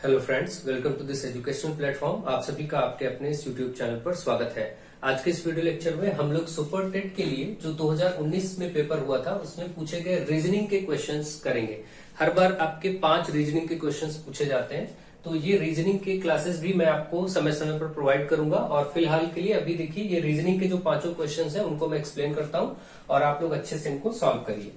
Hello friends, welcome to this educational platform. आप सभी का आपके अपने इस यूट्यूब चैनल पर स्वागत है। आज के इस वीडियो लेक्चर में हम लोग सुपर टेट के लिए जो 2019 में पेपर हुआ था उसमें पूछे गए रीजनिंग के क्वेश्चंस करेंगे। हर बार आपके 5 रीजनिंग के क्वेश्चंस पूछे जाते हैं, तो ये रीजनिंग के क्लासेस भी मैं आपको समय समय पर प्रोवाइड करूंगा। और फिलहाल के लिए अभी देखिए, ये रीजनिंग के जो 5 क्वेश्चंस हैं उनको मैं एक्सप्लेन करता हूं और आप लोग अच्छे से इनको सॉल्व करिए।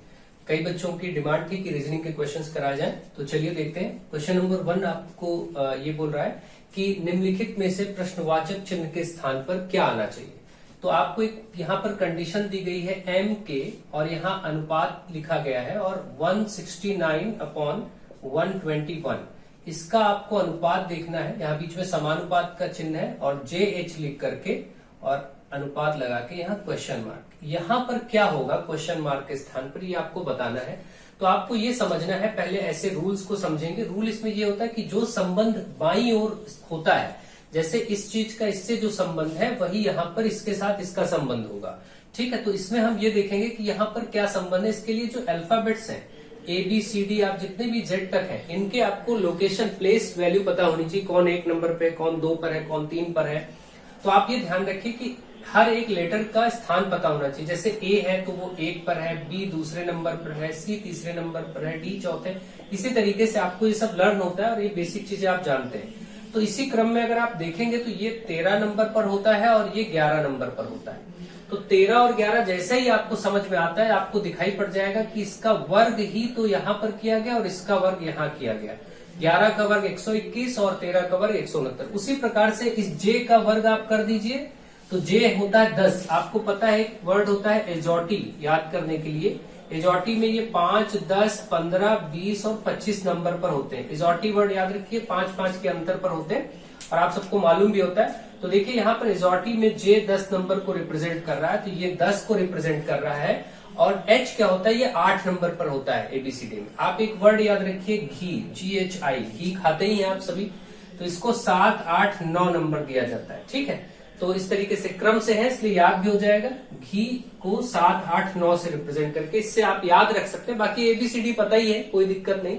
कई बच्चों की डिमांड थी कि रीजनिंग के क्वेश्चंस कराए जाएं, तो चलिए देखते हैं। क्वेश्चन नंबर 1 आपको ये बोल रहा है कि निम्नलिखित में से प्रश्नवाचक चिन्ह के स्थान पर क्या आना चाहिए। तो आपको एक यहाँ पर कंडीशन दी गई है m के, और यहाँ अनुपात लिखा गया है और 169/121। इसका आपको अनुपात देखना है। यहाँ बीच में समानुपात का चिन्ह है और JH लिख करके और अनुपात लगा के यहाँ क्वेश्चन मार्क। यहाँ पर क्या होगा क्वेश्चन मार्क के स्थान पर, ये आपको बताना है। तो आपको ये समझना है, पहले ऐसे रूल्स को समझेंगे। रूल इसमें ये होता है कि जो संबंध बाईं ओर होता है, जैसे इस चीज का इससे जो संबंध है वही यहाँ पर इसके साथ इसका संबंध होगा। ठीक है, तो इसमें हम ये देखेंगे कि यहाँ पर क्या संबंध है। इसके लिए जो अल्फाबेट्स हैं ABCD, आप जितने भी Z तक हैं, इनके आपको लोकेशन प्लेस वैल्यू पता होनी चाहिए। कौन 1 नंबर पे, कौन 2 पर है, कौन 3 पर है। तो आप ये ध्यान रखिए कि हर एक लेटर का स्थान पता होना चाहिए। जैसे A है तो वो 1 पर है, B दूसरे नंबर पर है, C तीसरे नंबर पर है, D चौथे। इसी तरीके से आपको ये सब लर्न होता है और ये बेसिक चीजें आप जानते हैं। तो इसी क्रम में अगर आप देखेंगे तो ये 13 नंबर पर होता है और ये 11 नंबर पर होता है। तो 13 और 11 जैसे ही आपको समझ में आता है, आपको दिखाई पड़ जाएगा कि इसका वर्ग ही तो यहाँ पर किया गया और इसका वर्ग यहाँ किया गया। 11 का वर्ग 121 और 13 का वर्ग 169। उसी प्रकार से इस J का वर्ग आप कर दीजिए, तो J होता है 10। आपको पता है एक वर्ड होता है एजॉटी, याद करने के लिए। एजॉटी में ये 5, 10, 15, 20 और 25 नंबर पर होते हैं। एजॉटी वर्ड याद रखिए, 5-5 के अंतर पर होते हैं और आप सबको मालूम भी होता है। तो देखिए यहाँ पर एजॉटी में J 10 नंबर को रिप्रेजेंट कर रहा है, तो ये 10 को रिप्रेजेंट कर रहा है। और H क्या होता है, ये 8 नंबर पर होता है ABCD में। आप एक वर्ड याद रखिए, घी, GHI, घी खाते ही हैं आप सभी, तो इसको 7, 8, 9 नंबर दिया जाता है। ठीक है, तो इस तरीके से क्रम से है, इसलिए याद भी हो जाएगा। घी को 7, 8, 9 से रिप्रेजेंट करके इससे आप याद रख सकते हैं। बाकी ABCD पता ही है, कोई दिक्कत नहीं।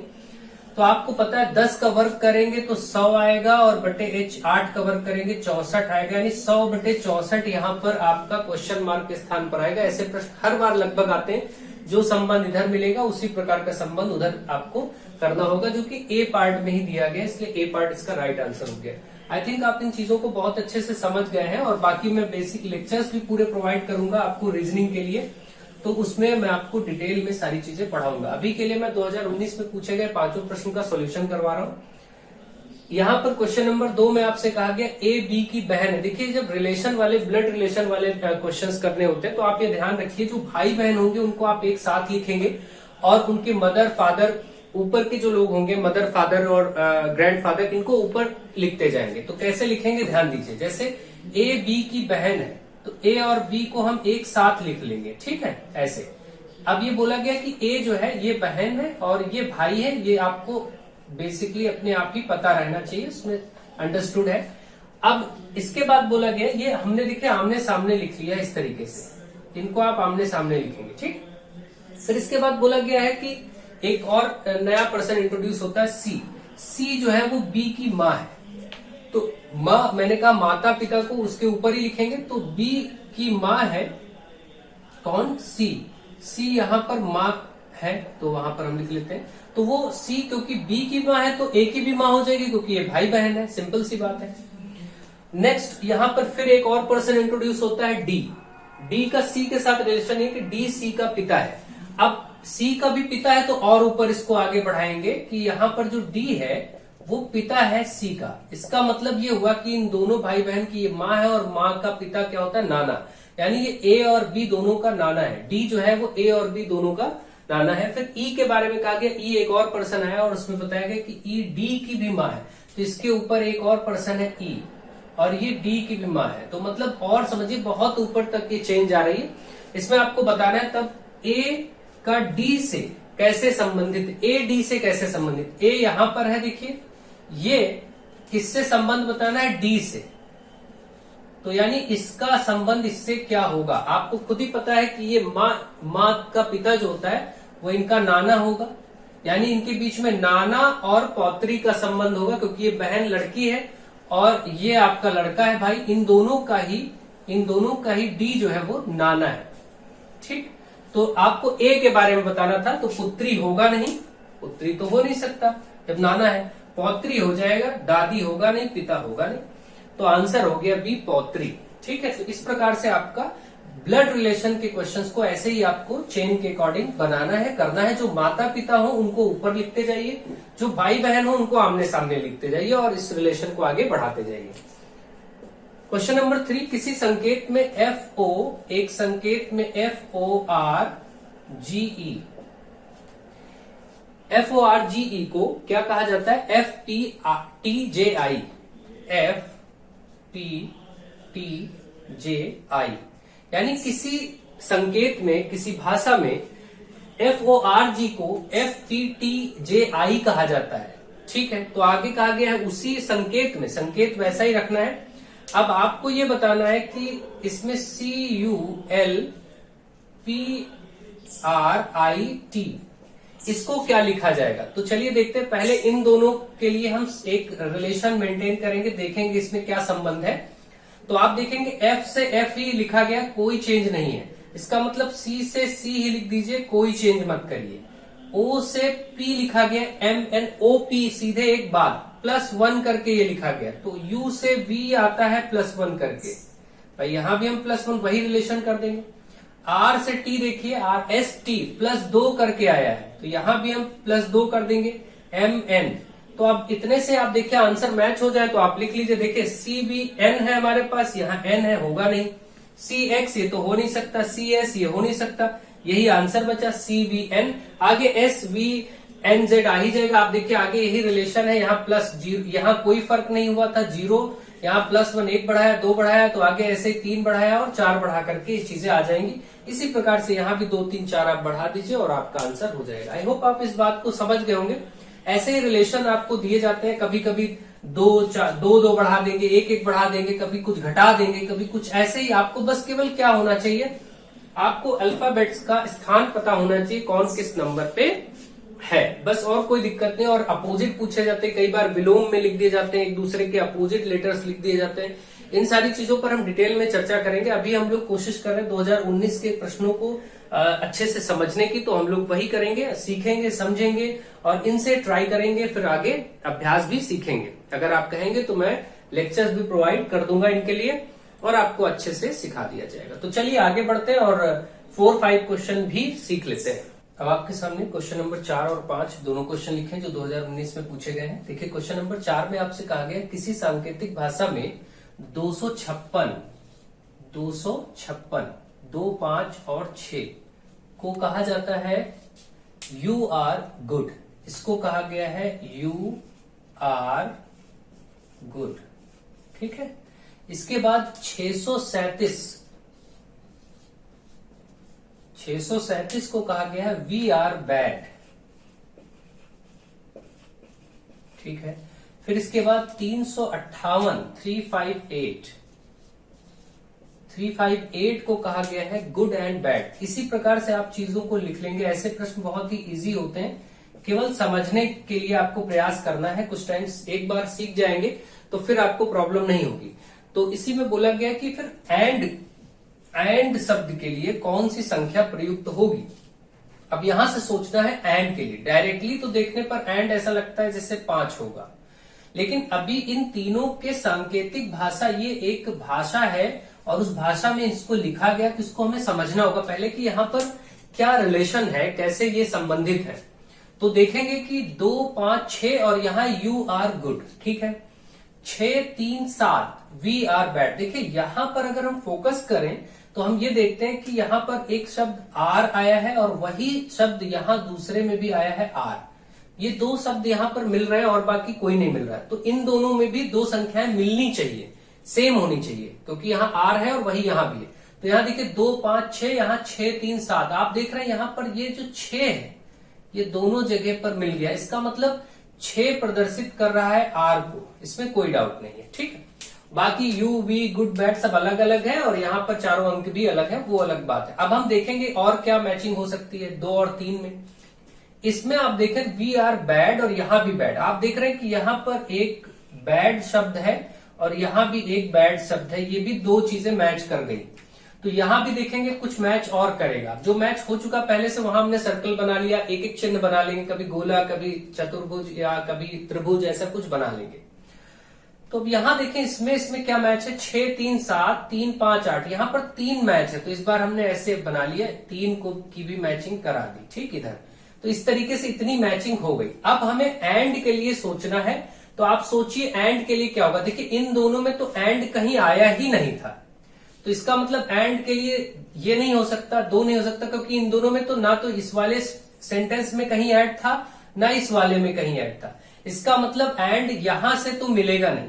तो आपको पता है 10 का वर्ग करेंगे तो 100 आएगा और बटे H 8 का वर्ग करेंगे 64 आएगा, यानी 100 बटे 64 यहाँ पर आपका क्वेश्चन मार्क के स्थान पर आएगा। ऐसे प्रश्न हर बार लगभग आते हैं। जो संबंध इधर मिलेगा उसी प्रकार का संबंध उधर आपको करना होगा, जो कि A पार्ट में ही दिया गया, इसलिए A पार्ट इसका राइट आंसर हो गया। आई थिंक आप इन चीजों को बहुत अच्छे से समझ गए हैं और बाकी मैं बेसिक लेक्चर्स भी पूरे प्रोवाइड करूंगा आपको रीजनिंग के लिए, तो उसमें मैं आपको डिटेल में सारी चीजें पढ़ाऊंगा। अभी के लिए मैं 2019 में पूछे गए 5 प्रश्न का सॉल्यूशन करवा रहा हूं। यहाँ पर क्वेश्चन नंबर 2 में आपसे कहा गया A B की बहन है। देखिए, जब रिलेशन वाले, ब्लड रिलेशन वाले क्वेश्चंस करने होते हैं तो आप ये ध्यान रखिए, जो भाई बहन होंगे उनको आप एक साथ लिखेंगे और उनके मदर फादर, ऊपर के जो लोग होंगे मदर फादर और ग्रैंडफादर, इनको ऊपर लिखते जाएंगे। तो कैसे लिखेंगे ध्यान दीजिए। जैसे A B की बहन है तो A और B को हम एक साथ लिख लेंगे। ठीक है, ऐसे। अब ये बोला गया कि A जो है ये बहन है और ये भाई है। ये आपको बेसिकली अपने आप ही पता रहना चाहिए, उसमें अंडरस्टूड है। अब इसके बाद बोला गया, ये हमने देखिए आमने सामने लिख लिया इस तरीके से, इनको आप आमने सामने लिखेंगे। ठीक, फिर इसके बाद बोला गया है कि एक और नया पर्सन इंट्रोड्यूस होता है C जो है वो B की माँ है। तो माँ, मैंने कहा माता पिता को उसके ऊपर ही लिखेंगे, तो B की माँ है कौन, C यहाँ पर माँ है तो वहां पर हम लिख लेते हैं। तो वो C क्योंकि B की माँ है तो A की भी माँ हो जाएगी, क्योंकि ये भाई बहन है। सिंपल सी बात है। नेक्स्ट यहाँ पर फिर एक और पर्सन इंट्रोड्यूस होता है D का C के साथ रिलेशन है कि D C का पिता है। अब C का भी पिता है तो और ऊपर इसको आगे बढ़ाएंगे कि यहाँ पर जो D है वो पिता है C का। इसका मतलब ये हुआ कि इन दोनों भाई बहन की ये माँ है और माँ का पिता क्या होता है, नाना, यानी ये A और B दोनों का नाना है। D जो है वो A और B दोनों का नाना है। फिर E के बारे में कहा गया, E एक और पर्सन आया और उसमें बताया गया कि E D की भी माँ है, तो इसके ऊपर एक और पर्सन है E और ये D की भी माँ है। तो मतलब और समझिए बहुत ऊपर तक ये चेंज आ रही है। इसमें आपको बताना है तब A का D से कैसे संबंधित, A D से कैसे संबंधित। A यहां पर है, देखिए ये किससे संबंध बताना है, D से। तो यानी इसका संबंध इससे क्या होगा, आपको खुद ही पता है कि ये माँ का पिता जो होता है वो इनका नाना होगा। यानी इनके बीच में नाना और पौत्री का संबंध होगा, क्योंकि ये बहन लड़की है और ये आपका लड़का है भाई। इन दोनों का ही डी जो है वो नाना है। ठीक, तो आपको ए के बारे में बताना था, तो पुत्री होगा नहीं, पुत्री तो हो नहीं सकता जब नाना है। पौत्री हो जाएगा, दादी होगा नहीं, पिता होगा नहीं, तो आंसर हो गया बी, पौत्री। ठीक है, तो इस प्रकार से आपका ब्लड रिलेशन के क्वेश्चंस को ऐसे ही आपको चेन के अकॉर्डिंग बनाना है, करना है। जो माता पिता हो उनको ऊपर लिखते जाइए, जो भाई बहन हो उनको आमने सामने लिखते जाइए और इस रिलेशन को आगे बढ़ाते जाइए। क्वेश्चन नंबर 3, किसी संकेत में FO, एक संकेत में FORGE, FORGE को क्या कहा जाता है? FTTJI, FTTJI, यानी किसी संकेत में, किसी भाषा में FORG को FTTJI कहा जाता है। ठीक है, तो आगे कहा गया है उसी संकेत में, संकेत वैसा ही रखना है। अब आपको ये बताना है कि इसमें CULPRIT इसको क्या लिखा जाएगा। तो चलिए देखते हैं, पहले इन दोनों के लिए हम एक रिलेशन मेंटेन करेंगे, देखेंगे इसमें क्या संबंध है। तो आप देखेंगे F से F ही लिखा गया, कोई चेंज नहीं है। इसका मतलब C से C ही लिख दीजिए, कोई चेंज मत करिए। O से P लिखा गया, MNOP सीधे एक बात, +1 करके ये लिखा गया। तो U से V आता है +1 करके, भाई यहां भी हम +1 वही रिलेशन कर देंगे। R से T देखिए, RST +2 करके आया है, तो यहां भी हम +2 कर देंगे। MN, तो अब इतने से आप देखिए आंसर मैच हो जाए तो आप लिख लीजिए। देखिए CBN है हमारे पास, यहाँ N है, होगा नहीं। CX ये तो हो नहीं सकता, CS ये हो नहीं सकता, यही आंसर बचा CVN। आगे SVNZ आ ही जाएगा। आप देखिए आगे यही रिलेशन है, यहाँ +0, यहाँ कोई फर्क नहीं हुआ था, 0, यहाँ +1 1 बढ़ाया, 2 बढ़ाया, तो आगे ऐसे 3 बढ़ाया और 4 बढ़ा करके ये चीजें आ जाएंगी। इसी प्रकार से यहाँ भी 2 3 4 आप बढ़ा दीजिए और आपका आंसर हो जाएगा। आई होप आप इस बात को समझ गए होंगे। ऐसे ही रिलेशन आपको दिए जाते हैं, कभी कभी 2 बढ़ा देंगे, 1 1 बढ़ा देंगे, कभी कुछ घटा देंगे, कभी कुछ ऐसे ही। आपको बस केवल क्या होना चाहिए, आपको अल्फाबेट्स का स्थान पता होना चाहिए, कौन किस नंबर पे है, बस, और कोई दिक्कत नहीं। और अपोजिट पूछे जाते हैं, कई बार विलोम में लिख दिए जाते हैं, एक दूसरे के अपोजिट लेटर्स लिख दिए जाते हैं। इन सारी चीजों पर हम डिटेल में चर्चा करेंगे। अभी हम लोग कोशिश कर रहे हैं 2019 के प्रश्नों को अच्छे से समझने की, तो हम लोग वही करेंगे, सीखेंगे, समझेंगे और इनसे ट्राई करेंगे, फिर आगे अभ्यास भी सीखेंगे। अगर आप कहेंगे तो मैं लेक्चर्स भी प्रोवाइड कर दूंगा इनके लिए और आपको अच्छे से सिखा दिया जाएगा। तो चलिए आगे बढ़ते हैं और 4-5 क्वेश्चन भी सीख लेते हैं। अब आपके सामने क्वेश्चन नंबर 4 और 5 दोनों क्वेश्चन लिखे हैं जो 2019 में पूछे गए हैं। देखिए क्वेश्चन नंबर 4 में आपसे कहा गया किसी सांकेतिक भाषा में 256, 2, 5 और 6 को कहा जाता है यू आर गुड। इसको कहा गया है यू आर गुड। ठीक है, इसके बाद 637 को कहा गया है वी आर बैड। ठीक है, फिर इसके बाद 358 358 को कहा गया है गुड एंड बैड। इसी प्रकार से आप चीजों को लिख लेंगे। ऐसे प्रश्न बहुत ही इजी होते हैं, केवल समझने के लिए आपको प्रयास करना है। कुछ टाइम्स एक बार सीख जाएंगे तो फिर आपको प्रॉब्लम नहीं होगी। तो इसी में बोला गया कि फिर एंड शब्द के लिए कौन सी संख्या प्रयुक्त होगी। अब यहां से सोचना है एंड के लिए। डायरेक्टली तो देखने पर एंड ऐसा लगता है जैसे 5 होगा, लेकिन अभी इन तीनों के सांकेतिक भाषा, ये एक भाषा है और उस भाषा में इसको लिखा गया, तो इसको हमें समझना होगा पहले कि यहाँ पर क्या रिलेशन है, कैसे ये संबंधित है। तो देखेंगे कि 2, 5, 6 और यहाँ यू आर गुड। ठीक है, 6, 3, 7 वी आर बैड। देखिए यहां पर अगर हम फोकस करें तो हम ये देखते हैं कि यहाँ पर एक शब्द आर आया है और वही शब्द यहाँ दूसरे में भी आया है आर। ये 2 शब्द यहाँ पर मिल रहे हैं और बाकी कोई नहीं मिल रहा है। तो इन दोनों में भी 2 संख्याएं मिलनी चाहिए, सेम होनी चाहिए, क्योंकि यहाँ आर है और वही यहाँ भी है। तो यहाँ देखिए 2, 5, 6, यहाँ 6, 3, 7। आप देख रहे हैं यहाँ पर ये जो 6 है ये दोनों जगह पर मिल गया। इसका मतलब 6 प्रदर्शित कर रहा है आर को, इसमें कोई डाउट नहीं है। ठीक है, बाकी यू वी गुड बैड सब अलग अलग है और यहाँ पर चारों अंक भी अलग है, वो अलग बात है। अब हम देखेंगे और क्या मैचिंग हो सकती है 2 और 3 में। इसमें आप देखें वी आर बैड और यहां भी बैड, आप देख रहे हैं कि यहां पर एक बैड शब्द है और यहां भी एक बैड शब्द है, ये भी दो चीजें मैच कर गई। तो यहां भी देखेंगे कुछ मैच और करेगा, जो मैच हो चुका पहले से वहां हमने सर्कल बना लिया, एक एक चिन्ह बना लेंगे, कभी गोला, कभी चतुर्भुज या कभी त्रिभुज, ऐसा कुछ बना लेंगे। तो अब यहां देखें इसमें क्या मैच है, 6 3 7 3 5 8, यहां पर 3 मैच है, तो इस बार हमने ऐसे बना लिया, 3 को की भी मैचिंग करा दी, ठीक। इधर तो इस तरीके से इतनी मैचिंग हो गई। अब हमें एंड के लिए सोचना है, तो आप सोचिए एंड के लिए क्या होगा। देखिए इन दोनों में तो एंड कहीं आया ही नहीं था, तो इसका मतलब एंड के लिए ये नहीं हो सकता, दो नहीं हो सकता, क्योंकि इन दोनों में तो ना तो इस वाले सेंटेंस में कहीं ऐड था ना इस वाले में कहीं ऐड था। इसका मतलब एंड यहां से तो मिलेगा नहीं,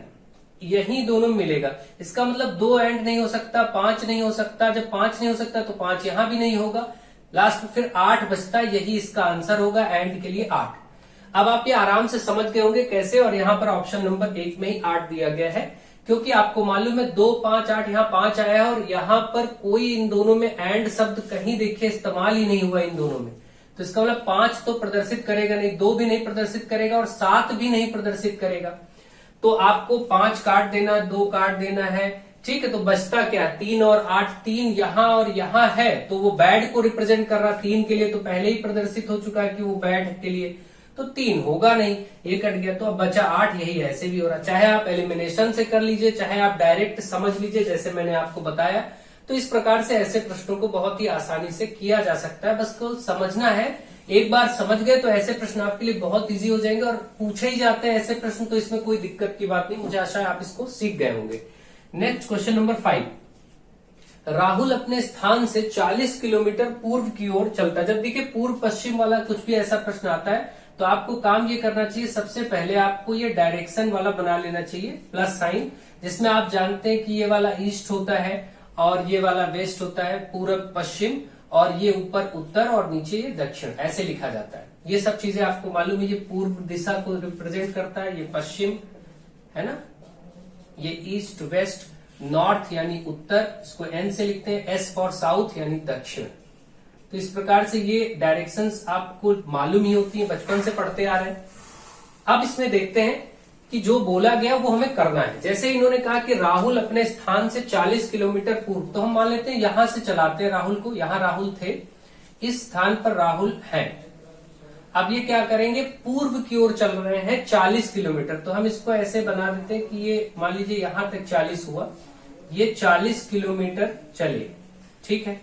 यही दोनों मिलेगा। इसका मतलब 2 एंड नहीं हो सकता, 5 नहीं हो सकता, जब 5 नहीं हो सकता तो 5 यहां भी नहीं होगा, लास्ट में फिर 8 बचता, यही इसका आंसर होगा एंड के लिए 8। अब आप ये आराम से समझ गए होंगे कैसे, और यहां पर ऑप्शन नंबर 1 में ही 8 दिया गया है, क्योंकि आपको मालूम है 2 5 8, यहाँ 5 आया है और यहां पर कोई इन दोनों में एंड शब्द कहीं देखिए इस्तेमाल ही नहीं हुआ इन दोनों में। तो इसका मतलब 5 तो प्रदर्शित करेगा नहीं, 2 भी नहीं प्रदर्शित करेगा और 7 भी नहीं प्रदर्शित करेगा। तो आपको 5 काट देना, 2 काट देना है, ठीक है। तो बचता क्या, 3 और 8, 3 यहां और यहां है, तो वो बैड को रिप्रेजेंट कर रहा, 3 के लिए तो पहले ही प्रदर्शित हो चुका है कि वो बैड के लिए, तो 3 होगा नहीं, ये कट गया। तो अब बचा 8, यही ऐसे भी हो रहा, चाहे आप एलिमिनेशन से कर लीजिए, चाहे आप डायरेक्ट समझ लीजिए जैसे मैंने आपको बताया। तो इस प्रकार से ऐसे प्रश्नों को बहुत ही आसानी से किया जा सकता है, बस को समझना है। एक बार समझ गए तो ऐसे प्रश्न आपके लिए बहुत इजी हो जाएंगे, और पूछे ही जाते हैं ऐसे प्रश्न, तो इसमें कोई दिक्कत की बात नहीं। मुझे आशा है आप इसको सीख गए होंगे। नेक्स्ट क्वेश्चन नंबर 5, राहुल अपने स्थान से 40 किलोमीटर पूर्व की ओर चलता है। जब देखिए पूर्व पश्चिम वाला कुछ भी ऐसा प्रश्न आता है तो आपको काम ये करना चाहिए, सबसे पहले आपको ये डायरेक्शन वाला बना लेना चाहिए, प्लस साइन, जिसमें आप जानते हैं कि ये वाला ईस्ट होता है और ये वाला वेस्ट होता है, पूरब पश्चिम, और ये ऊपर उत्तर और नीचे ये दक्षिण, ऐसे लिखा जाता है। ये सब चीजें आपको मालूम है, ये पूर्व दिशा को रिप्रेजेंट करता है, ये पश्चिम है ना, ये ईस्ट वेस्ट, नॉर्थ यानी उत्तर, इसको एन से लिखते हैं, एस फॉर साउथ यानी दक्षिण। तो इस प्रकार से ये डायरेक्शंस आपको मालूम ही होती हैं, बचपन से पढ़ते आ रहे हैं। अब इसमें देखते हैं कि जो बोला गया वो हमें करना है। जैसे इन्होंने कहा कि राहुल अपने स्थान से 40 किलोमीटर पूर्व, तो हम मान लेते हैं यहां से चलाते हैं राहुल को, यहां राहुल थे, इस स्थान पर राहुल है। अब ये क्या करेंगे, पूर्व की ओर चल रहे हैं 40 किलोमीटर, तो हम इसको ऐसे बना देते हैं कि ये मान लीजिए यहां तक 40 हुआ, ये 40 किलोमीटर चले, ठीक है,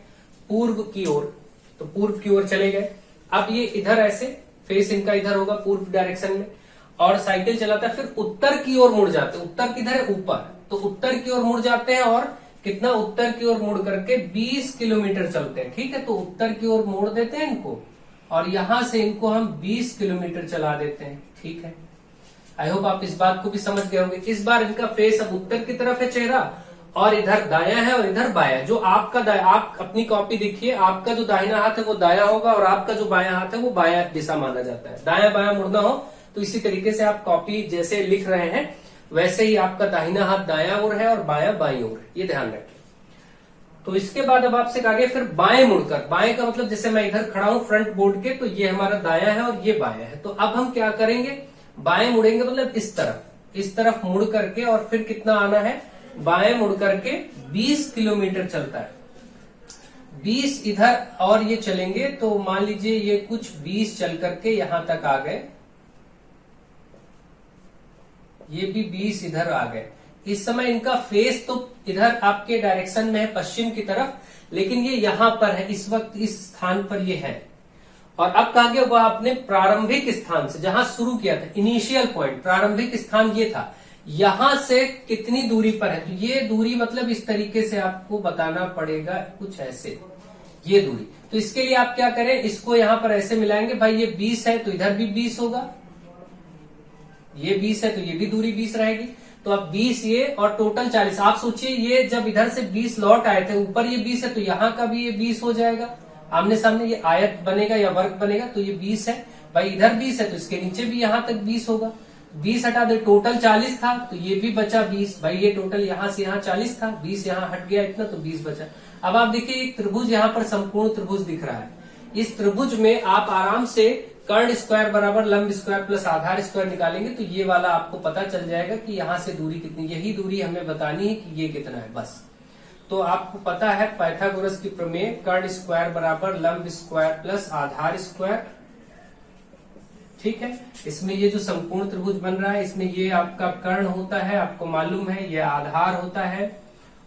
पूर्व की ओर, तो पूर्व की ओर चले गए। अब ये इधर ऐसे फेस इनका इधर होगा पूर्व डायरेक्शन में, और साइकिल चलाता है, फिर उत्तर की ओर मुड़ जाते हैं, उत्तर किधर है, ऊपर, तो उत्तर की ओर मुड़ जाते हैं और कितना, उत्तर की ओर मुड़ करके 20 किलोमीटर चलते हैं, ठीक है। तो उत्तर की ओर मोड़ देते हैं इनको और यहां से इनको हम 20 किलोमीटर चला देते हैं, ठीक है। आई होप आप इस बात को भी समझ गए होंगे। इस बार इनका फेस अब उत्तर की तरफ है चेहरा, और इधर दायां है और इधर बायां। जो आपका आप अपनी कॉपी देखिए, आपका जो दाहिना हाथ है वो दायां होगा और आपका जो बायां हाथ है वो बायां दिशा माना जाता है। दायां बायां मुड़ना हो तो इसी तरीके से आप कॉपी जैसे लिख रहे हैं वैसे ही आपका दाहिना हाथ दायां ओर है और बायां बाईं ओर है, ये ध्यान रखें। तो इसके बाद अब आपसे कहा गया फिर बाएं मुड़कर, बाएं का मतलब जैसे मैं इधर खड़ा हूं फ्रंट बोर्ड के, तो ये हमारा दायां है और ये बायां है। तो अब हम क्या करेंगे, बाएं मुड़ेंगे, मतलब इस तरफ मुड़ करके, और फिर कितना आना है, बाएं मुड़ करके 20 किलोमीटर चलता है, 20 इधर और ये चलेंगे, तो मान लीजिए ये कुछ 20 चल करके यहां तक आ गए, ये भी 20 इधर आ गए। इस समय इनका फेस तो इधर आपके डायरेक्शन में है पश्चिम की तरफ, लेकिन ये यहां पर है, इस वक्त इस स्थान पर ये है। और अब कहा गया वह अपने प्रारंभिक स्थान से, जहां शुरू किया था, इनिशियल पॉइंट, प्रारंभिक स्थान ये था, यहां से कितनी दूरी पर है। तो ये दूरी मतलब इस तरीके से आपको बताना पड़ेगा, कुछ ऐसे, ये दूरी। तो इसके लिए आप क्या करें, इसको यहां पर ऐसे मिलाएंगे, भाई ये 20 है तो इधर भी 20 होगा, ये 20 है तो ये भी दूरी 20 रहेगी। तो अब 20 ये और टोटल 40। आप सोचिए ये जब इधर से 20 लौट आए थे, ऊपर ये 20 है तो यहाँ का भी ये 20 हो जाएगा, आमने सामने ये आयत बनेगा या वर्ग बनेगा, तो ये 20 है, भाई इधर 20 है तो इसके नीचे भी यहाँ तक 20 होगा। 20 हटा दे, टोटल 40 था तो ये भी बचा 20, भाई ये टोटल यहाँ से यहाँ 40 था, 20 यहाँ हट गया इतना, तो 20 बचा। अब आप देखिए एक त्रिभुज यहाँ पर संपूर्ण त्रिभुज दिख रहा है, इस त्रिभुज में आप आराम से कर्ण स्क्वायर बराबर लंब स्क्वायर प्लस आधार स्क्वायर निकालेंगे तो ये वाला आपको पता चल जाएगा कि यहां से दूरी कितनी, यही दूरी हमें बतानी है कि ये कितना है बस। तो आपको पता है पाइथागोरस की प्रमेय, कर्ण स्क्वायर बराबर लंब स्क्वायर प्लस आधार स्क्वायर, ठीक है। इसमें ये जो संपूर्ण त्रिभुज बन रहा है इसमें ये आपका कर्ण होता है, आपको मालूम है, ये आधार होता है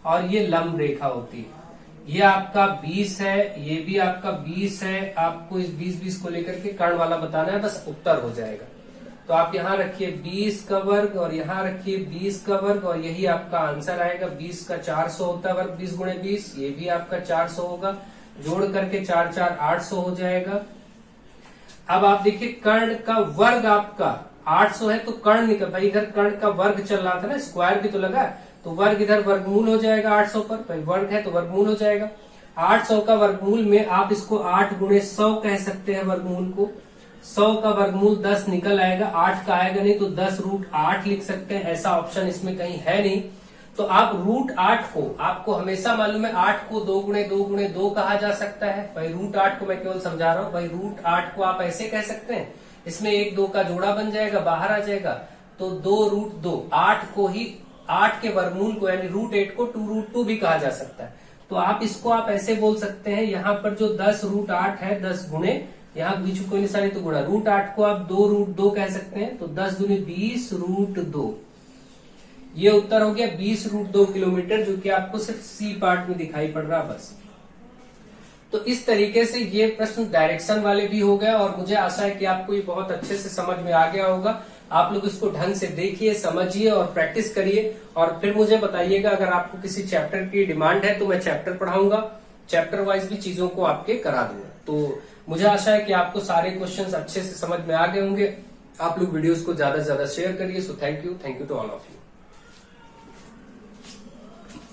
और ये लंब रेखा होती है। ये आपका 20 है, ये भी आपका 20 है। आपको इस 20-20 को लेकर के कर्ण वाला बताना है, बस उत्तर हो जाएगा। तो आप यहाँ रखिए 20 का वर्ग और यहाँ रखिए 20 का वर्ग और यही आपका आंसर आएगा। 20 का 400 होता है वर्ग, 20 गुणे 20, ये भी आपका 400 होगा। जोड़ करके 4 4 800 हो जाएगा। अब आप देखिए कर्ण का वर्ग आपका 800 है तो कर्ण निकल, भाई इधर कर्ण का वर्ग चल रहा था ना, स्क्वायर भी तो लगा, तो वर्ग इधर वर्गमूल हो जाएगा 800 पर, भाई वर्ग है तो वर्गमूल हो जाएगा। 800 का वर्गमूल में आप इसको 8 गुणे 100 कह सकते हैं वर्गमूल को। 100 का वर्गमूल 10 निकल आएगा, 8 का आएगा नहीं तो 10√8 लिख सकते हैं। ऐसा ऑप्शन इसमें कहीं है नहीं, तो आप √8 को, आपको हमेशा मालूम है 8 को 2 गुणे 2 गुणे 2 कहा जा सकता है। भाई √8 को मैं केवल समझा रहा हूँ, भाई √8 को आप ऐसे कह सकते हैं, इसमें 1 2 का जोड़ा बन जाएगा, बाहर आ जाएगा, तो 2√2, 8 को ही 8 के वर्गमूल को यानी √8 को 2√2 भी कहा जा सकता है। तो आप इसको आप ऐसे बोल सकते हैं, यहाँ पर जो 10√8 है 10 गुणे, यहाँ बीच में कोई निशानी तो गुणा, √8 को आप 2√2 कह सकते हैं, तो 10 दूनी 20√2, ये उत्तर हो गया 20√2 किलोमीटर, जो कि आपको सिर्फ सी पार्ट में दिखाई पड़ रहा बस। तो इस तरीके से ये प्रश्न डायरेक्शन वाले भी हो गया और मुझे आशा है कि आपको ये बहुत अच्छे से समझ में आ गया होगा। आप लोग इसको ढंग से देखिए, समझिए और प्रैक्टिस करिए और फिर मुझे बताइएगा। अगर आपको किसी चैप्टर की डिमांड है तो मैं चैप्टर पढ़ाऊंगा, चैप्टर वाइज भी चीजों को आपके करा दूंगा। तो मुझे आशा है कि आपको सारे क्वेश्चंस अच्छे से समझ में आ गए होंगे। आप लोग वीडियोस को ज्यादा से ज्यादा शेयर करिए। So thank you to all of you.